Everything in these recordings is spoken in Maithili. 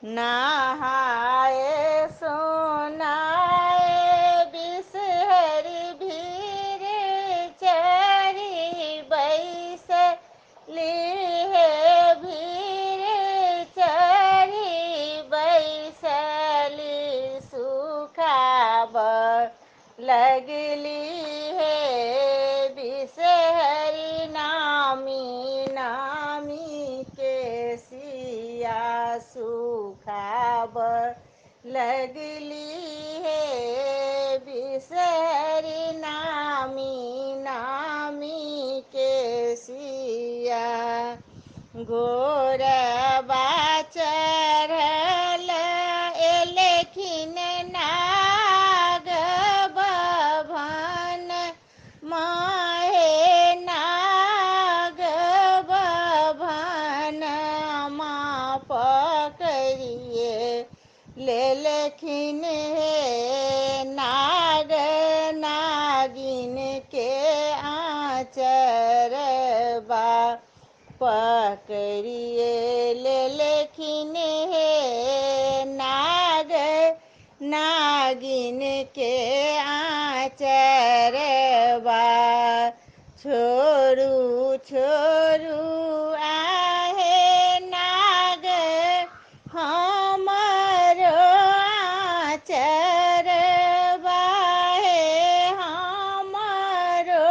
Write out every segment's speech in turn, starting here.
नहाए सोनाए बिसहरि भीर चरी बैसली हे भीर चरी बैसली सुखाब लगली हे बिसहरि नामी नामी के सिया सुखाब लगली हे बिसहरि नामी नामी के सिया गोरबा चढ़ल एलखिन नाग बभन माहे नाग बभन माँ पकड़िए लेलखिन हे नाग नागिन के आचरबा पकड़िए लेलखिन हे नाग नागिन के आचरबा छोड़ू छोड़ू आहे नाग हमरो आचरबा हे हमरो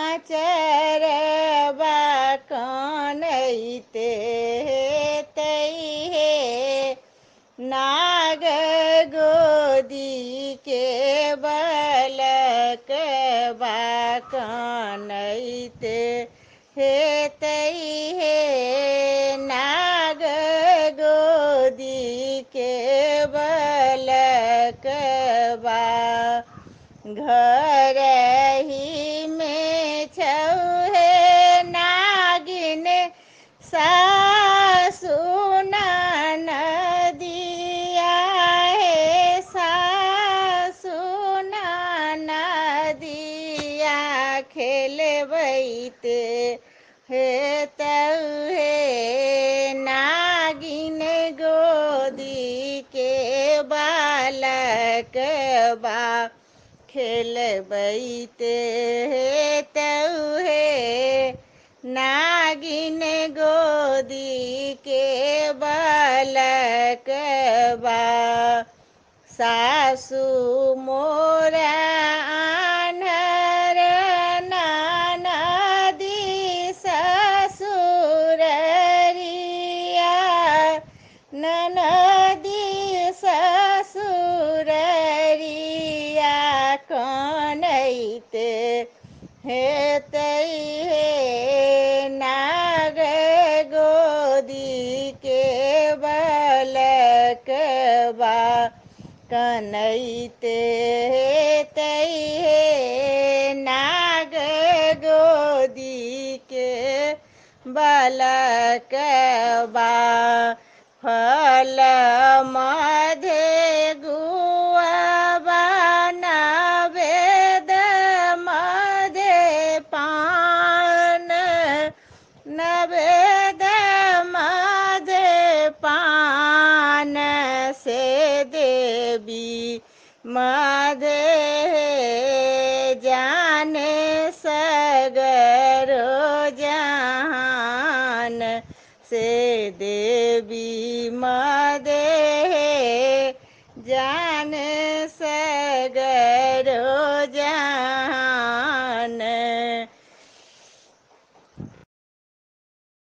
आचरबा कानैते तैहे नाग गोदी के बलकबा कानैते तैहे नाग गोदी के बलकबा घर ही में छौहे नागिन सासु ननदिया हे सासु ननदिया खेलबैते हे तौहे नागिन गोदी के बालकबा खेलबैते हे तौहे नागिन गोदी के बालकबा सासु मोरा आन्हर ननदी ससुररिया ननदी ससुररिया कानैते हे तैहे नाग गोदी के बलकबा कनैते तैहे नाग गोदी के बलकबा फल मधे गुआबा नवेद मधे पान नवेद मधे पान से देवी मधे जाने सगरो जहान से देवी मधे जाने